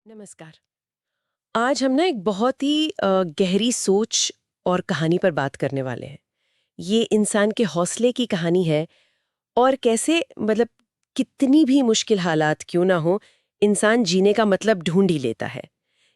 नमस्कार। आज हम ना एक बहुत ही गहरी सोच और कहानी पर बात करने वाले हैं। ये इंसान के हौसले की कहानी है और कैसे मतलब कितनी भी मुश्किल हालात क्यों ना हो, इंसान जीने का मतलब ढूंढ ही लेता है।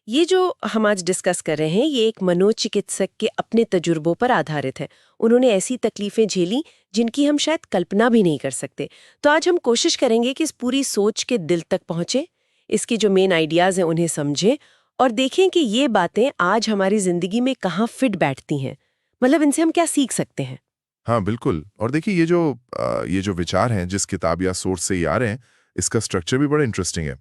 ये जो हम आज डिस्कस कर रहे हैं, ये एक मनोचिकित्सक के अपने तजुर्बों पर आधारित है। उन्होंने ऐसी तकलीफें झेली जिनकी हम शायद कल्पना भी नहीं कर सकते। तो आज हम कोशिश करेंगे कि इस पूरी सोच के दिल तक पहुंचे, इसकी जो मेन आइडियाज हैं उन्हें समझें और देखें कि ये बातें आज हमारी जिंदगी में कहाँ फिट बैठती हैं। मतलब इनसे हम क्या सीख सकते हैं। हाँ, बिल्कुल। और देखिए ये जो विचार हैं जिस किताब या सोर्स से ये आ रहे हैं, इसका स्ट्रक्चर भी बड़ा इंटरेस्टिंग है।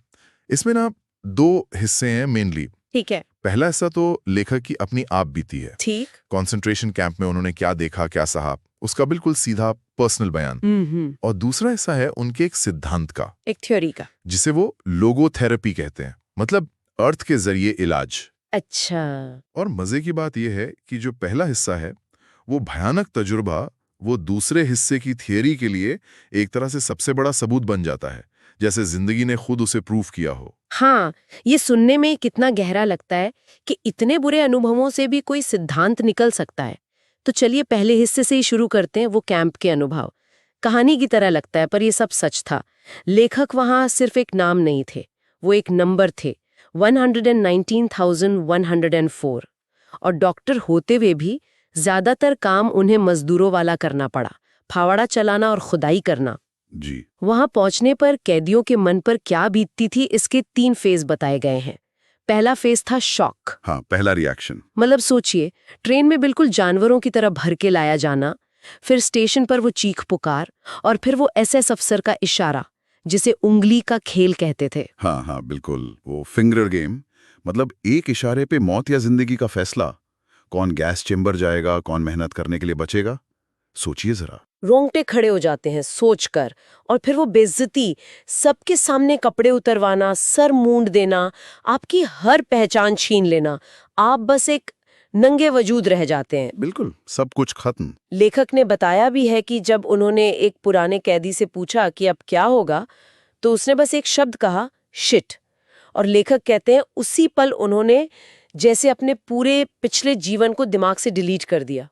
इसमें ना 2 हिस्से हैं मेनली। ठीक है। पहला हिस्सा तो लेखक की अपनी आप बीती है। ठीक। कंसंट्रेशन कैंप में उन्होंने क्या देखा, क्या सहा, उसका बिल्कुल सीधा पर्सनल बयान। और दूसरा हिस्सा है उनके एक सिद्धांत का, एक थ्योरी का। जिसे वो लोगोथेरेपी कहते हैं, मतलब अर्थ के जरिए इलाज। अच्छा। और मजे की बात यह है कि जो पहला हिस्सा है, वो भयानक तजुर्बा, वो दूसरे हिस्से की थियरी के लिए एक तरह से सबसे बड़ा सबूत बन जाता है, जैसे जिंदगी ने खुद उसे प्रूफ किया हो। हाँ, ये सुनने में कितना गहरा लगता है कि इतने बुरे अनुभवों से भी कोई सिद्धांत निकल सकता है। तो चलिए पहले हिस्से से ही शुरू करते हैं, वो कैंप के अनुभव। कहानी की तरह लगता है पर ये सब सच था। लेखक वहां सिर्फ एक नाम नहीं थे, वो एक नंबर थे, 119,104। और डॉक्टर होते हुए भी ज्यादातर काम उन्हें मजदूरों वाला करना पड़ा, फावड़ा चलाना और खुदाई करना। जी। वहां पहुंचने पर कैदियों के मन पर क्या बीतती थी, इसके 3 फेज बताए गए हैं। पहला फेज था शॉक। हाँ, पहला रिएक्शन। मतलब सोचिए, ट्रेन में बिल्कुल जानवरों की तरह भर के लाया जाना, फिर स्टेशन पर वो चीख पुकार, और फिर वो एसएस अफसर का इशारा, जिसे उंगली का खेल कहते थे। हाँ हाँ, बिल्कुल, वो फिंगर गेम। मतलब एक इशारे पे मौत या जिंदगी का फैसला। कौन गैस चेंबर जाएगा, कौन मेहनत करने के लिए बचेगा। सोचिए जरा। रोंगटे खड़े हो जाते हैं सोचकर। और फिर वो बेइज्जती, सबके सामने कपड़े उतरवाना, सर मूंड देना, आपकी हर पहचान छीन लेना, आप बस एक नंगे वजूद रह जाते हैं। बिल्कुल, सब कुछ खत्म। लेखक ने बताया भी है कि जब उन्होंने एक पुराने कैदी से पूछा कि अब क्या होगा, तो उसने बस एक शब्द कहा, शिट। और लेखक कहते हैं उसी पल उन्होंने जैसे अपने पूरे पिछले जीवन को दिमाग से डिलीट कर दिया।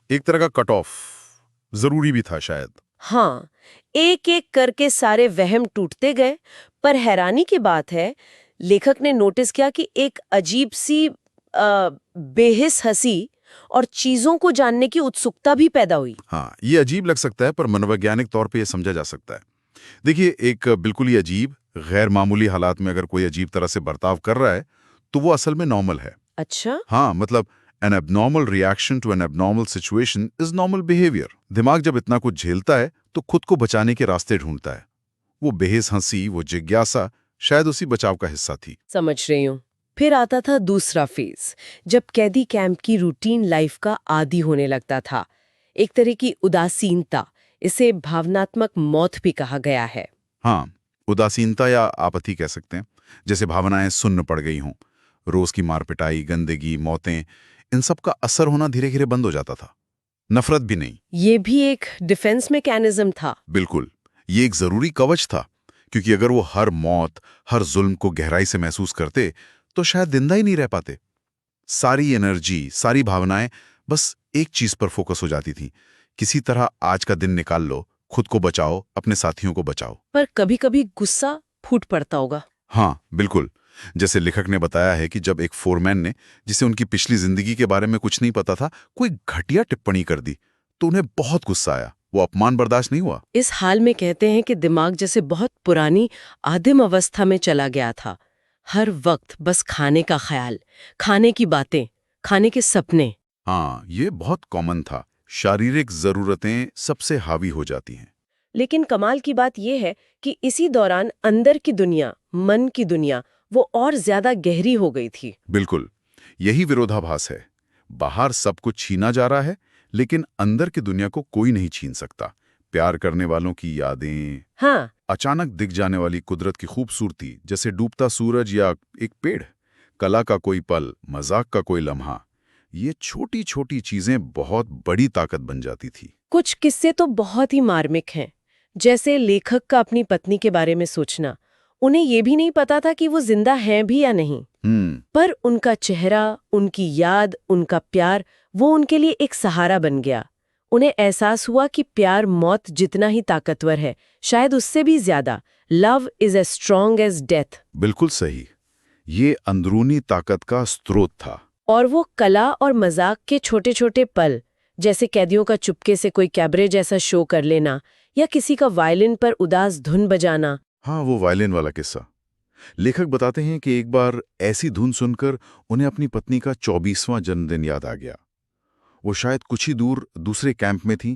एक तरह का कट ऑफ जरूरी भी था शायद। हाँ, एक एक करके सारे वहम टूटते गए। पर हैरानी की बात है, लेखक ने नोटिस किया कि एक अजीब सी बेहिस हंसी और चीजों को जानने की उत्सुकता भी पैदा हुई। हाँ, ये अजीब लग सकता है पर मनोवैज्ञानिक तौर पे ये समझा जा सकता है। देखिए, एक बिल्कुल ही अजीब, गैर मामूली हालात में अगर कोई अजीब तरह से बर्ताव कर रहा है, तो वो असल में नॉर्मल है। अच्छा। हाँ, मतलब an abnormal reaction to an abnormal situation is normal behaviour. दिमाग जब इतना कुछ झेलता है, तो खुद को बचाने के रास्ते ढूंढता है। वो बेहिस हंसी, वो जिज्ञासा शायद उसी बचाव का हिस्सा थी। समझ रही हूँ। फिर आता था दूसरा फेज, जब कैदी कैंप की रूटीन लाइफ का आदी होने लगता था। एक तरह की उदासीनता, इसे भावनात्मक मौत भी कहा गया है। हाँ, उदासीनता या आपत्ति कह सकते हैं। जैसे भावनाएं सुन्न पड़ गई हों। रोज की मारपिटाई, गंदगी, मौतें, इन सब का असर होना धीरे धीरे बंद हो जाता था। नफरत भी नहीं। ये भी एक डिफेंस मैकेनिज्म था। बिल्कुल, ये एक जरूरी कवच था, क्योंकि अगर वो हर मौत, हर जुल्म को गहराई से महसूस करते, तो शायद जिंदा ही नहीं रह पाते। सारी एनर्जी, सारी भावनाएं बस एक चीज पर फोकस हो जाती थी। किसी तरह आज का दिन निकाल लो, खुद को बचाओ, अपने साथियों को बचाओ। पर कभी-कभी गुस्सा फूट पड़ता होगा। हाँ, बिल्कुल। जैसे लेखक ने बताया है कि जब एक फोरमैन ने, जिसे उनकी पिछली जिंदगी के बारे में कुछ नहीं पता था, कोई घटिया टिप्पणी कर दी, तो उन्हें बहुत गुस्सा आया। वो अपमान बर्दाश्त नहीं हुआ। इस हाल में कहते हैं कि दिमाग जैसे बहुत पुरानी आदिम अवस्था में चला गया था। हर वक्त बस खाने का ख्याल, खाने की बातें, खाने के सपने। हाँ, ये बहुत कॉमन था। शारीरिक जरूरतें सबसे हावी हो जाती हैं। लेकिन कमाल की बात यह है कि इसी दौरान अंदर की दुनिया, मन की दुनिया, वो और ज्यादा गहरी हो गई थी। बिल्कुल, यही विरोधाभास है। बाहर सब कुछ छीना जा रहा है, लेकिन अंदर की दुनिया को कोई नहीं छीन सकता। प्यार करने वालों की यादें, हाँ। अचानक दिख जाने वाली कुदरत की खूबसूरती, जैसे डूबता सूरज या एक पेड़, कला का कोई पल, मजाक का कोई लम्हा, ये छोटी छोटी चीजें बहुत बड़ी ताकत बन जाती थी। कुछ किस्से तो बहुत ही मार्मिक हैं। जैसे लेखक का अपनी पत्नी के बारे में सोचना। उन्हें ये भी नहीं पता था कि वो जिंदा हैं भी या नहीं। पर उनका चेहरा, उनकी याद, उनका प्यार, वो उनके लिए एक सहारा बन गया। उन्हें एहसास हुआ कि प्यार मौत जितना ही ताकतवर है, शायद उससे भी ज्यादा। Love is as strong as death. बिल्कुल सही। ये अंदरूनी ताकत का स्रोत था। और वो कला और मजाक के छोटे छोटे पल, जैसे कैदियों का चुपके से कोई कैबरे जैसा शो कर लेना या किसी का वायलिन पर उदास धुन बजाना। हाँ, वो वायलिन वाला किस्सा। लेखक बताते हैं कि एक बार ऐसी धुन सुनकर उन्हें अपनी पत्नी का 24वां जन्मदिन याद आ गया। वो शायद कुछ ही दूर दूसरे कैंप में थी,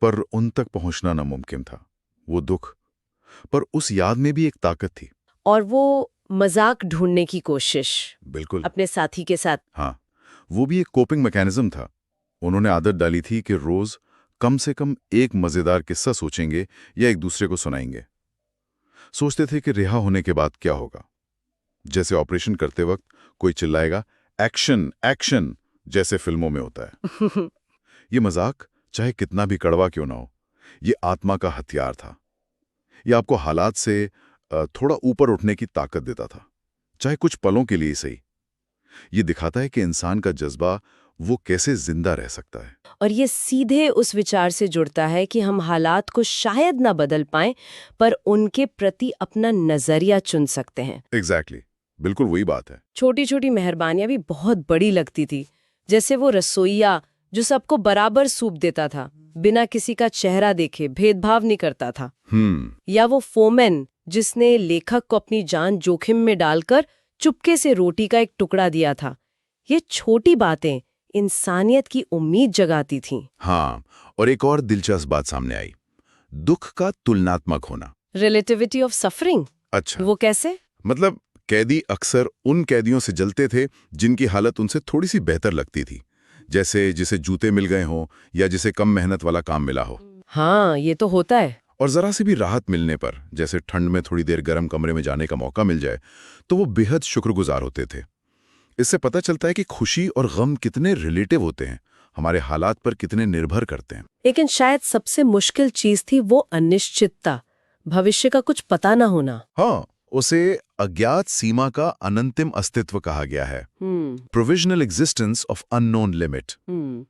पर उन तक पहुंचना नामुमकिन था। वो दुख, पर उस याद में भी एक ताकत थी। और वो मजाक ढूंढने की कोशिश, बिल्कुल। अपने साथी के साथ। हाँ, वो भी एक कोपिंग मैकेनिज्म था। उन्होंने आदत डाली थी कि रोज कम से कम एक मजेदार किस्सा सोचेंगे या एक दूसरे को सुनाएंगे। सोचते थे कि रिहा होने के बाद क्या होगा। जैसे ऑपरेशन करते वक्त कोई चिल्लाएगा, एक्शन एक्शन, जैसे फिल्मों में होता है। ये मजाक चाहे कितना भी कड़वा क्यों ना हो, ये आत्मा का हथियार था। ये आपको हालात से थोड़ा ऊपर उठने की ताकत देता था, चाहे कुछ पलों के लिए सही। ये दिखाता है कि इंसान का जज्बा वो कैसे जिंदा रह सकता है। और ये सीधे उस विचार से जुड़ता है कि हम हालात को शायद ना बदल पाएं, पर उनके प्रति अपना नजरिया चुन सकते हैं। एग्जैक्टली, बिल्कुल वही बात है। छोटी छोटी मेहरबानियां भी बहुत बड़ी लगती थी, जैसे वो रसोइया जो सबको बराबर सूप देता था, बिना किसी का चेहरा देखे, भेदभाव नहीं करता था। या वो फोमैन जिसने लेखक को अपनी जान जोखिम में डालकर चुपके से रोटी का एक टुकड़ा दिया था। ये छोटी बातें इंसानियत की उम्मीद जगाती थीं। हाँ, और एक और दिलचस्प बात सामने आई, दुख का तुलनात्मक होना। Relativity of suffering. अच्छा, वो कैसे? मतलब कैदी अक्सर उन कैदियों से जलते थे जिनकी हालत उनसे थोड़ी सी बेहतर लगती थी, जैसे जिसे जूते मिल गए हों या जिसे कम मेहनत वाला काम मिला हो। हाँ, ये तो होता है। और जरा सी भी राहत मिलने पर, जैसे ठंड में थोड़ी देर गर्म कमरे में जाने का मौका मिल जाए, तो वो बेहद शुक्रगुजार होते थे। इससे पता चलता है कि खुशी और गम कितने रिलेटिव होते हैं, हमारे हालात पर कितने निर्भर करते हैं। लेकिन शायद सबसे मुश्किल चीज थी वो अनिश्चितता, भविष्य का कुछ पता ना होना। हाँ, उसे अज्ञात सीमा का अनंतिम अस्तित्व कहा गया है। Provisional existence of unknown limit.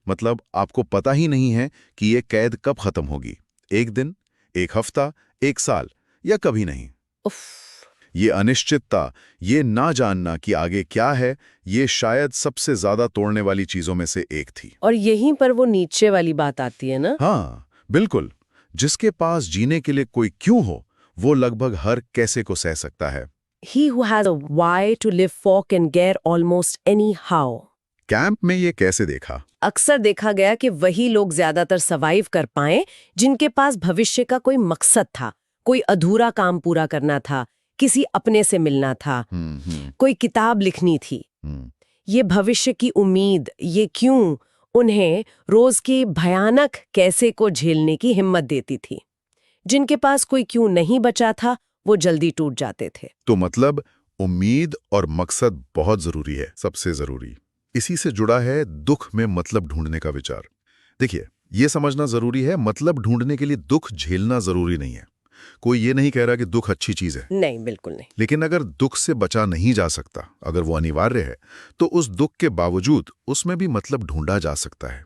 मतलब आपको पता ही नहीं है कि ये कैद कब खत्म होगी, एक दिन, एक हफ्ता, एक साल, या कभी नहीं। ये अनिश्चितता, ये ना जानना कि आगे क्या है, ये शायद सबसे ज्यादा तोड़ने वाली चीजों में से एक थी। और यहीं पर वो नीचे वाली बात आती है ना। हाँ, बिल्कुल। जिसके पास जीने के लिए कोई क्यों हो, वो लगभग हर कैसे को सह सकता है। He who has a why to live for can get almost any how. Camp में ये कैसे देखा? अक्सर देखा गया कि वही लोग ज्यादातर सर्वाइव कर पाए जिनके पास भविष्य का कोई मकसद था, कोई अधूरा काम पूरा करना था, किसी अपने से मिलना था, कोई किताब लिखनी थी। ये भविष्य की उम्मीद, ये क्यों, उन्हें रोज की भयानक कैसे को झेलने की हिम्मत देती थी। जिनके पास कोई क्यों नहीं बचा था, वो जल्दी टूट जाते थे। तो मतलब उम्मीद और मकसद बहुत जरूरी है, सबसे जरूरी। इसी से जुड़ा है दुख में मतलब ढूंढने का विचार। देखिए, ये समझना जरूरी है, मतलब ढूंढने के लिए दुख झेलना जरूरी नहीं है। कोई ये नहीं कह रहा कि दुख अच्छी चीज है, नहीं, बिल्कुल नहीं। लेकिन अगर दुख से बचा नहीं जा सकता, अगर वो अनिवार्य है, तो उस दुख के बावजूद उसमें भी मतलब ढूंढा जा सकता है।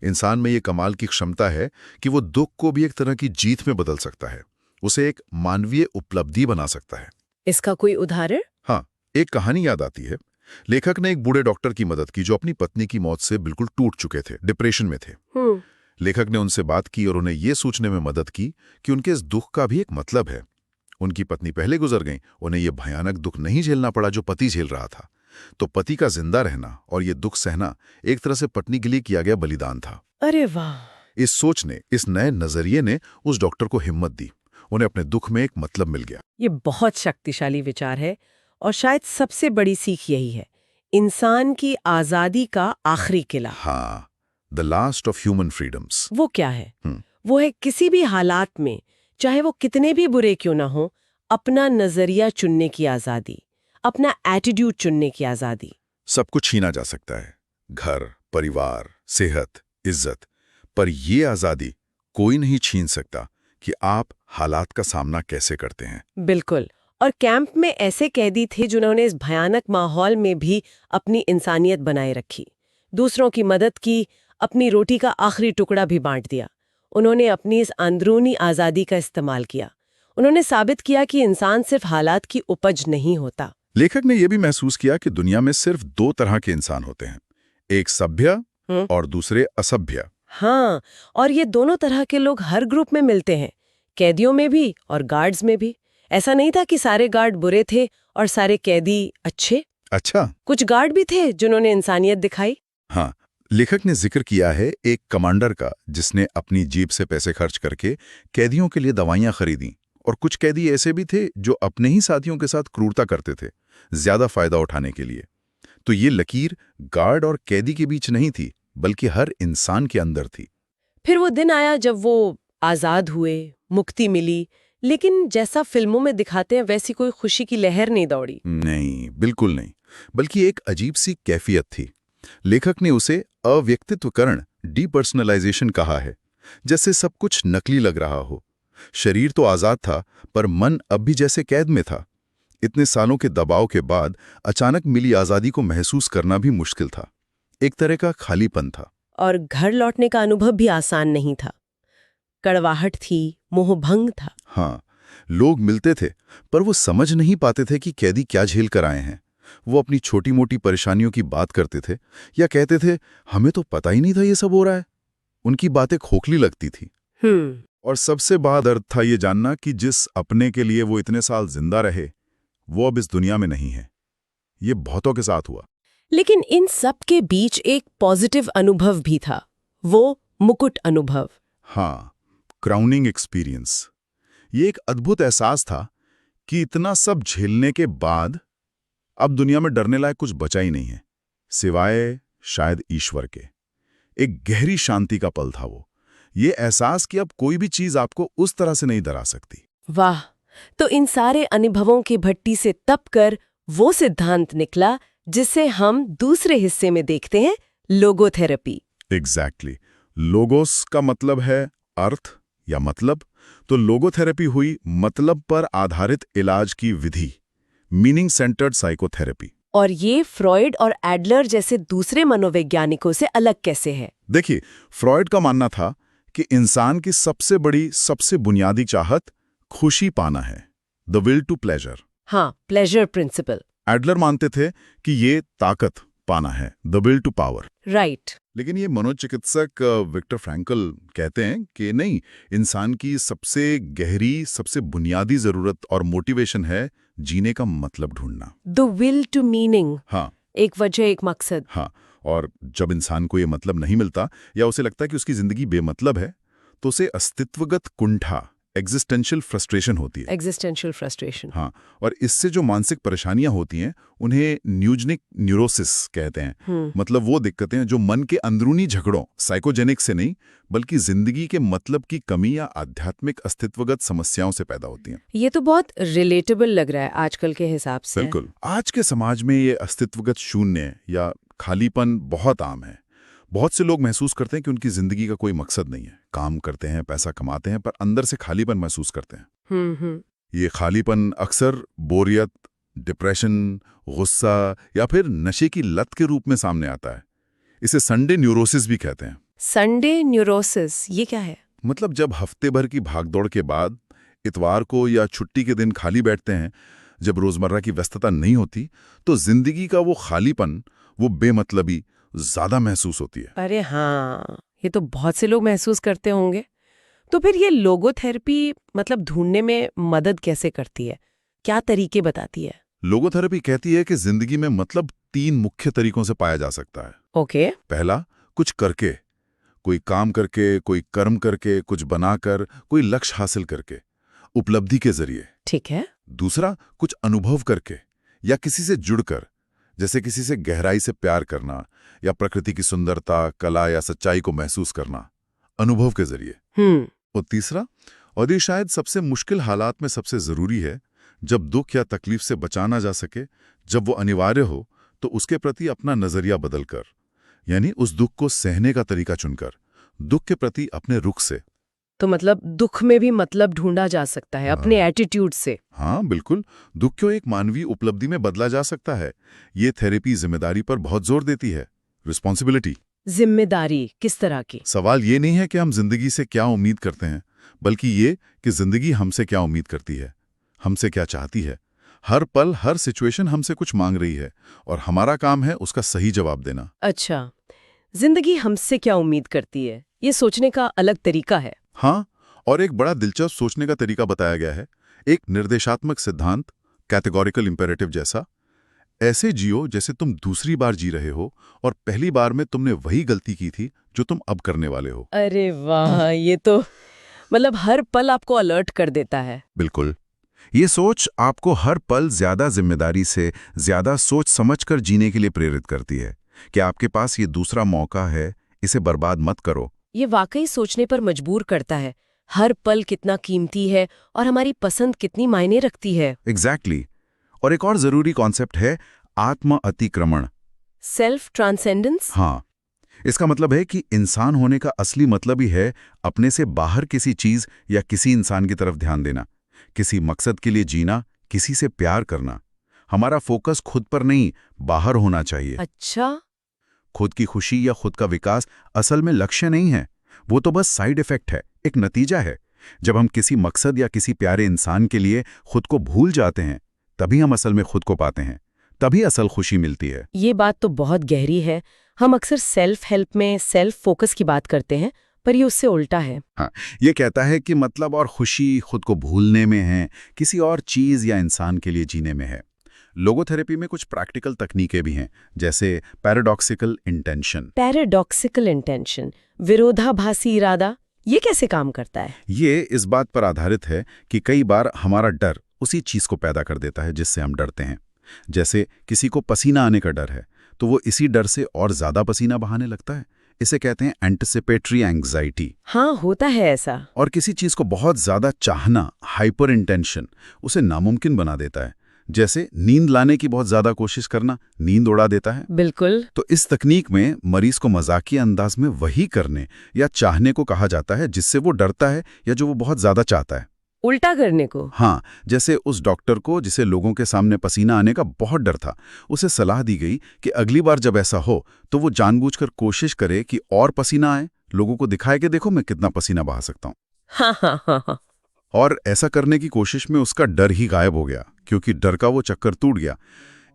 इंसान में ये कमाल की क्षमता है कि वो दुख को भी एक तरह की जीत में बदल सकता है, उसे एक मानवीय उपलब्धि बना सकता है। इसका कोई उदाहरण? हाँ, एक कहानी याद आती है। लेखक ने एक बूढ़े डॉक्टर की मदद की जो अपनी पत्नी की मौत से बिल्कुल टूट चुके थे, डिप्रेशन में थे। लेखक ने उनसे बात की और उन्हें यह सोचने में मदद की कि उनके इस दुख का भी एक मतलब है। उनकी पत्नी पहले गुजर गईं, उन्हें यह भयानक दुख नहीं झेलना पड़ा जो पति झेल रहा था। तो पति का जिंदा रहना और ये दुख सहना एक तरह से पत्नी के लिए किया गया बलिदान था। अरे वाह! इस सोच ने, इस नए नजरिए ने उस डॉक्टर को हिम्मत दी। उन्हें अपने दुख में एक मतलब मिल गया। ये बहुत शक्तिशाली विचार है और शायद सबसे बड़ी सीख यही है, इंसान की आजादी का आखिरी किला। हाँ, the last of human freedoms. वो क्या है? वो है किसी भी हालात में, चाहे वो कितने भी बुरे क्यों ना हो, अपना नजरिया चुनने की आजादी, अपना एटीट्यूड चुनने की आजादी। सब कुछ छीना जा सकता है, घर, परिवार, सेहत, इज्जत, पर ये आजादी कोई नहीं छीन सकता कि आप हालात का सामना कैसे करते हैं। बिल्कुल। और कैंप में ऐसे कैदी थे जिन्होंने इस भयानक माहौल में भी अपनी इंसानियत बनाए रखी, दूसरों की मदद की, अपनी रोटी का आखिरी टुकड़ा भी बांट दिया। उन्होंने अपनी इस अंदरूनी आज़ादी का इस्तेमाल किया। उन्होंने साबित किया कि इंसान सिर्फ हालात की उपज नहीं होता। लेखक ने यह भी महसूस किया कि दुनिया में सिर्फ दो तरह के इंसान होते हैं, एक सभ्य और दूसरे असभ्य। हाँ, और ये दोनों तरह के लोग हर ग्रुप में मिलते हैं, कैदियों में भी और गार्ड्स में भी। ऐसा नहीं था कि सारे गार्ड बुरे थे और सारे कैदी अच्छे। अच्छा, कुछ गार्ड भी थे जिन्होंने इंसानियत दिखाई। हाँ, लेखक ने जिक्र किया है एक कमांडर का जिसने अपनी जेब से पैसे खर्च करके कैदियों के लिए दवाइयां खरीदी, और कुछ कैदी ऐसे भी थे जो अपने ही साथियों के साथ क्रूरता करते थे, ज्यादा फायदा उठाने के लिए। तो ये लकीर गार्ड और कैदी के बीच नहीं थी, बल्कि हर इंसान के अंदर थी। फिर वो दिन आया जब वो आजाद हुए, मुक्ति मिली, लेकिन जैसा फिल्मों में दिखाते हैं वैसी कोई खुशी की लहर नहीं दौड़ी। नहीं, बिल्कुल नहीं, बल्कि एक अजीब सी कैफियत थी। लेखक ने उसे अव्यक्तित्वकरण, डीपर्सनलाइजेशन कहा है, जैसे सब कुछ नकली लग रहा हो। शरीर तो आजाद था, पर मन अब भी जैसे कैद में था। इतने सालों के दबाव के बाद अचानक मिली आजादी को महसूस करना भी मुश्किल था। एक तरह का खालीपन था। और घर लौटने का अनुभव भी आसान नहीं था। कड़वाहट थी, मोहभंग था। हाँ, लोग मिलते थे, पर वो समझ नहीं पाते थे कि कैदी क्या झेल कर आए हैं। वो अपनी छोटी मोटी परेशानियों की बात करते थे या कहते थे, हमें तो पता ही नहीं था ये सब हो रहा है। उनकी बातें खोखली लगती थी। और सबसे बड़ा दर्द था ये जानना कि जिस अपने के लिए वो इतने साल जिंदा रहे, वो अब इस दुनिया में नहीं है। ये बहुतों के साथ हुआ। लेकिन इन सब के बीच एक पॉजिटिव अनुभव भी था, वो मुकुट अनुभव। हाँ, क्राउनिंग एक्सपीरियंस। ये एक अद्भुत एहसास था कि इतना सब झेलने के बाद अब दुनिया में डरने लायक कुछ बचा ही नहीं है, सिवाय शायद ईश्वर के। एक गहरी शांति का पल था वो, ये एहसास कि अब कोई भी चीज आपको उस तरह से नहीं डरा सकती। वाह, तो इन सारे अनुभवों की भट्टी से तप कर वो सिद्धांत निकला जिसे हम दूसरे हिस्से में देखते हैं, लोगोथेरेपी। एग्जैक्टली। लोगोस का मतलब है अर्थ या मतलब, तो लोगोथेरेपी हुई मतलब पर आधारित इलाज की विधि, मीनिंग सेंटर्ड साइकोथेरेपी। और ये फ्रॉइड और एडलर जैसे दूसरे मनोवैज्ञानिकों से अलग कैसे है? देखिए, फ्रॉइड का मानना था कि इंसान की सबसे बड़ी, सबसे बुनियादी चाहत खुशी पाना है, द विल टू प्लेजर। हाँ, प्लेजर प्रिंसिपल। एडलर मानते थे कि ये ताकत पाना है, the will to power. Right. लेकिन ये मनोचिकित्सक विक्टर फ्रैंकल कहते हैं कि नहीं, इंसान की सबसे गहरी, सबसे बुनियादी जरूरत और मोटिवेशन है जीने का मतलब ढूंढना, द विल टू मीनिंग। हाँ, एक वजह, एक मकसद। हाँ। और जब इंसान को ये मतलब नहीं मिलता या उसे लगता है कि उसकी जिंदगी बेमतलब है, तो उसे अस्तित्वगत कुंठा, एग्जिस्टेंशियल फ्रस्ट्रेशन होती है। Existential frustration. हाँ, और इससे जो मानसिक परेशानियां होती हैं उन्हें न्यूजनिक न्यूरोसिस कहते हैं। मतलब वो दिक्कतें जो मन के अंदरूनी झगड़ों, साइकोजेनिक से नहीं, बल्कि जिंदगी के मतलब की कमी या आध्यात्मिक अस्तित्वगत समस्याओं से पैदा होती हैं। ये तो बहुत रिलेटेबल लग रहा है आजकल के हिसाब से। बिल्कुल। आज के समाज में ये अस्तित्वगत शून्य या खालीपन बहुत आम है। बहुत से लोग महसूस करते हैं कि उनकी जिंदगी का कोई मकसद नहीं है। काम करते हैं, पैसा कमाते हैं, पर अंदर से खालीपन महसूस करते हैं। ये खालीपन अक्सर बोरियत, डिप्रेशन, गुस्सा या फिर नशे की लत के रूप में सामने आता है। इसे संडे न्यूरोसिस भी कहते हैं। संडे न्यूरोसिस, ये क्या है? मतलब जब हफ्ते भर की भागदौड़ के बाद इतवार को या छुट्टी के दिन खाली बैठते हैं, जब रोजमर्रा की व्यस्तता नहीं होती, तो जिंदगी का वो खालीपन, वो बेमतलबी ज्यादा महसूस होती है। अरे हाँ, ये तो बहुत से लोग महसूस करते होंगे। तो फिर ये लोगोथेरेपी मतलब ढूंढने में मदद कैसे करती है? क्या तरीके बताती है? लोगोथेरेपी कहती है कि जिंदगी में मतलब 3 मुख्य तरीकों से पाया जा सकता है। ओके। पहला, कुछ करके, कोई काम करके, कोई कर्म करके, कुछ बनाकर, कोई लक्ष्य हासिल करके, उपलब्धि के जरिए। ठीक है। दूसरा, कुछ अनुभव करके या किसी से जुड़कर, जैसे किसी से गहराई से प्यार करना या प्रकृति की सुंदरता, कला या सच्चाई को महसूस करना, अनुभव के जरिए। और तीसरा, और ये शायद सबसे मुश्किल हालात में सबसे जरूरी है, जब दुख या तकलीफ से बचा ना जा सके, जब वो अनिवार्य हो, तो उसके प्रति अपना नजरिया बदलकर, यानी उस दुख को सहने का तरीका चुनकर, दुख के प्रति अपने रुख से। तो मतलब दुख में भी मतलब ढूंढा जा सकता है अपने एटीट्यूड से। हाँ बिल्कुल, दुख को एक मानवीय उपलब्धि में बदला जा सकता है। ये थेरेपी जिम्मेदारी पर बहुत जोर देती है, रिस्पॉन्सिबिलिटी। जिम्मेदारी किस तरह की? सवाल ये नहीं है कि हम जिंदगी से क्या उम्मीद करते हैं, बल्कि ये कि जिंदगी हमसे क्या उम्मीद करती है, हमसे क्या चाहती है। हर पल, हर सिचुएशन हमसे कुछ मांग रही है और हमारा काम है उसका सही जवाब देना। अच्छा, जिंदगी हमसे क्या उम्मीद करती है, ये सोचने का अलग तरीका है। हाँ, और एक बड़ा दिलचस्प सोचने का तरीका बताया गया है, एक निर्देशात्मक सिद्धांत, कैटेगोरिकल इंपेरेटिव जैसा। ऐसे जियो जैसे तुम दूसरी बार जी रहे हो और पहली बार में तुमने वही गलती की थी जो तुम अब करने वाले हो। अरे वाह, ये तो मतलब हर पल आपको अलर्ट कर देता है। बिल्कुल, ये सोच आपको हर पल ज्यादा जिम्मेदारी से, ज्यादा सोच समझकर जीने के लिए प्रेरित करती है कि आपके पास ये दूसरा मौका है, इसे बर्बाद मत करो। ये वाकई सोचने पर मजबूर करता है, हर पल कितना कीमती है और हमारी पसंद कितनी मायने रखती है। एग्जैक्टली। और एक और जरूरी कॉन्सेप्ट है आत्म अतिक्रमण। Self transcendence. हाँ, इसका मतलब है कि इंसान होने का असली मतलब ही है अपने से बाहर किसी चीज या किसी इंसान की तरफ ध्यान देना, किसी मकसद के लिए जीना, किसी से प्यार करना। हमारा फोकस खुद पर नहीं, बाहर होना चाहिए। अच्छा, खुद की खुशी या खुद का विकास असल में लक्ष्य नहीं है, वो तो बस साइड इफेक्ट है, एक नतीजा है। जब हम किसी मकसद या किसी प्यारे इंसान के लिए खुद को भूल जाते हैं, तभी हम असल में खुद को पाते हैं, तभी असल खुशी मिलती है। ये बात तो बहुत गहरी है। हम अक्सर सेल्फ हेल्प में सेल्फ फोकस की बात करते हैं, पर ये उससे उल्टा है। हाँ, ये कहता है कि मतलब और खुशी खुद को भूलने में है, किसी और चीज या इंसान के लिए जीने में है। लोगोथेरेपी में कुछ प्रैक्टिकल तकनीकें भी हैं, जैसे पैराडॉक्सिकल इंटेंशन। पैराडॉक्सिकल इंटेंशन, विरोधाभासी इरादा, ये कैसे काम करता है? ये इस बात पर आधारित है कि कई बार हमारा डर उसी चीज को पैदा कर देता है जिससे हम डरते हैं। जैसे किसी को पसीना आने का डर है, तो वो इसी डर से और ज्यादा पसीना बहाने लगता है। इसे कहते हैं एंटिसिपेटरी एंग्जाइटी। हाँ, होता है ऐसा। और किसी चीज को बहुत ज्यादा चाहना, हाइपर इंटेंशन, उसे नामुमकिन बना देता है। जैसे नींद लाने की बहुत ज्यादा कोशिश करना नींद उड़ा देता है। बिल्कुल। तो इस तकनीक में मरीज को मजाकिया अंदाज में वही करने या चाहने को कहा जाता है जिससे वो डरता है या जो वो बहुत ज्यादा चाहता है। उल्टा करने को। हाँ, जैसे उस डॉक्टर को जिसे लोगों के सामने पसीना आने का बहुत डर था, उसे सलाह दी गई कि अगली बार जब ऐसा हो तो वो जानबूझकर कोशिश करे कि और पसीना आए, लोगों को दिखाए कि देखो मैं कितना पसीना बहा सकता हूँ। हाँ हाँ हाँ हाँ। और ऐसा करने की कोशिश में उसका डर ही गायब हो गया, क्योंकि डर का वो चक्कर टूट गया।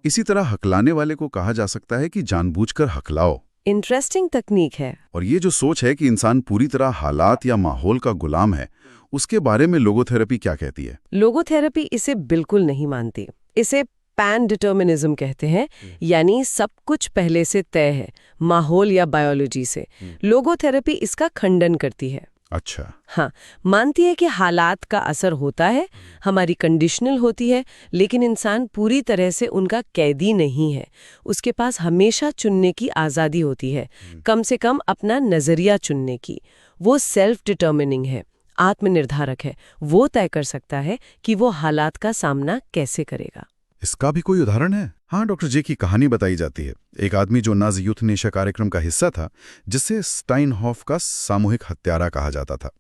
इसी तरह हकलाने वाले को कहा जा सकता है कि जानबूझकर हकलाओ। इंटरेस्टिंग तकनीक है। और ये जो सोच है कि इंसान पूरी तरह हालात या माहौल का गुलाम है, उसके बारे में लोगोथेरेपी क्या कहती है? लोगोथेरेपी इसे बिल्कुल नहीं मानती। इसे पैन डिटर्मिनिज्म कहते हैं, यानी सब कुछ पहले से तय है, माहौल या बायोलॉजी से। लोगोथेरेपी इसका खंडन करती है। अच्छा। हाँ, मानती है कि हालात का असर होता है, हमारी कंडीशनल होती है, लेकिन इंसान पूरी तरह से उनका कैदी नहीं है। उसके पास हमेशा चुनने की आज़ादी होती है, कम से कम अपना नज़रिया चुनने की। वो सेल्फ डिटर्मिनिंग है, आत्मनिर्धारक है। वो तय कर सकता है कि वो हालात का सामना कैसे करेगा। इसका भी कोई उदाहरण है? हाँ, डॉक्टर जे की कहानी बताई जाती है। एक आदमी जो नाज़ी यूथ नेशा कार्यक्रम का हिस्सा था, जिसे स्टाइनहॉफ का सामूहिक हत्यारा कहा जाता था,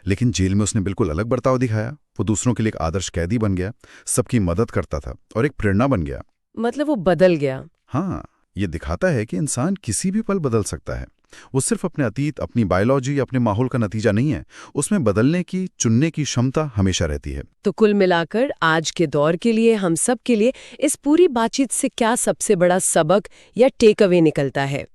लेकिन जेल में उसने बिल्कुल अलग बर्ताव दिखाया। वो दूसरों के लिए एक आदर्श कैदी बन गया, सबकी मदद करता था और एक प्रेरणा बन गया। मतलब वो बदल गया। हाँ, ये दिखाता है कि इंसान किसी भी पल बदल सकता है। वो सिर्फ अपने अतीत, अपनी बायोलॉजी या अपने माहौल का नतीजा नहीं है, उसमें बदलने की, चुनने की क्षमता हमेशा रहती है। तो कुल मिलाकर आज के दौर के लिए, हम सब के लिए इस पूरी बातचीत से क्या सबसे बड़ा सबक या टेक अवे निकलता है?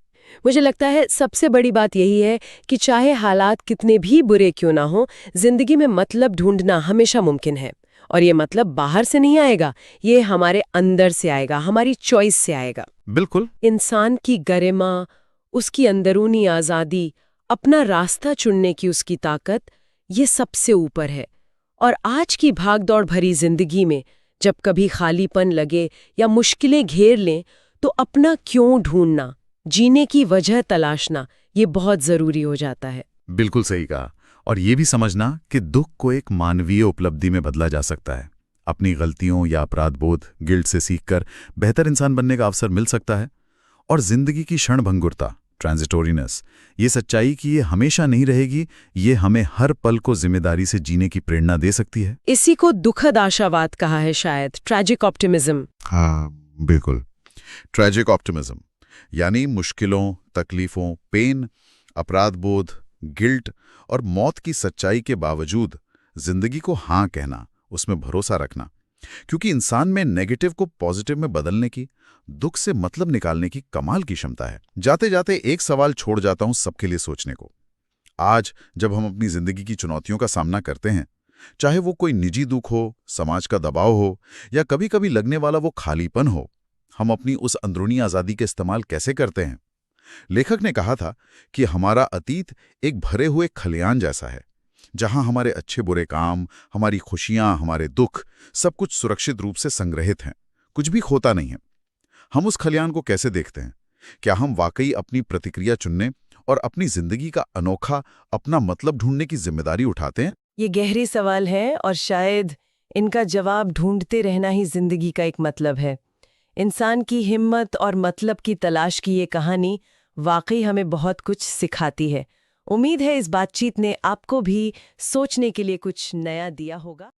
मुझे लगता है सबसे बड़ी बात यही है कि चाहे हालात कितने भी बुरे क्यों ना हो, जिंदगी में मतलब ढूंढना हमेशा मुमकिन है। और ये मतलब बाहर से नहीं आएगा, ये हमारे अंदर से आएगा, हमारी चॉइस से आएगा। बिल्कुल। इंसान की गरिमा, उसकी अंदरूनी आज़ादी, अपना रास्ता चुनने की उसकी ताकत, ये सबसे ऊपर है। और आज की भागदौड़ भरी जिंदगी में जब कभी खालीपन लगे या मुश्किलें घेर लें, तो अपना क्यों ढूंढना, जीने की वजह तलाशना, ये बहुत ज़रूरी हो जाता है। बिल्कुल सही कहा। और ये भी समझना कि दुख को एक मानवीय उपलब्धि में बदला जा सकता है। अपनी गलतियों या अपराध बोध, गिल्ट से सीखकर बेहतर इंसान बनने का अवसर मिल सकता है। और जिंदगी की क्षणभंगुरता, ट्रांजिटोरीनेस, ये सच्चाई कि ये हमेशा नहीं रहेगी, ये हमें हर पल को जिम्मेदारी से जीने की प्रेरणा दे सकती है। इसी को दुखद आशावाद कहा है शायद, ट्रैजिक ऑप्टिमिज्म। हाँ, बिल्कुल। ट्रैजिक ऑप्टिमिज्म यानी मुश्किलों, तकलीफों, पेन, अपराध बोध, गिल्ट और मौत की सच्चाई के बावजूद जिंदगी को हाँ कहना, उसमें भरोसा रखना। क्योंकि इंसान में नेगेटिव को पॉजिटिव में बदलने की, दुख से मतलब निकालने की कमाल की क्षमता है। जाते जाते एक सवाल छोड़ जाता हूं सबके लिए सोचने को। आज जब हम अपनी जिंदगी की चुनौतियों का सामना करते हैं, चाहे वो कोई निजी दुख हो, समाज का दबाव हो या कभी कभी लगने वाला वो खालीपन हो, हम अपनी उस अंदरूनी आज़ादी का इस्तेमाल कैसे करते हैं? लेखक ने कहा था कि हमारा अतीत एक भरे हुए खलियान जैसा है, जहां हमारे अच्छे बुरे काम, हमारी खुशियां, हमारे दुख, सब कुछ सुरक्षित रूप से संग्रहित हैं। कुछ भी खोता नहीं है। हम उस खलियान को कैसे देखते हैं? क्या हम वाकई अपनी प्रतिक्रिया चुनने और अपनी जिंदगी का अनोखा अपना मतलब ढूंढने की जिम्मेदारी उठाते हैं? ये गहरे सवाल हैं और शायद इनका जवाब ढूंढते रहना ही जिंदगी का एक मतलब है। इंसान की हिम्मत और मतलब की तलाश की ये कहानी वाकई हमें बहुत कुछ सिखाती है। उम्मीद है इस बातचीत ने आपको भी सोचने के लिए कुछ नया दिया होगा।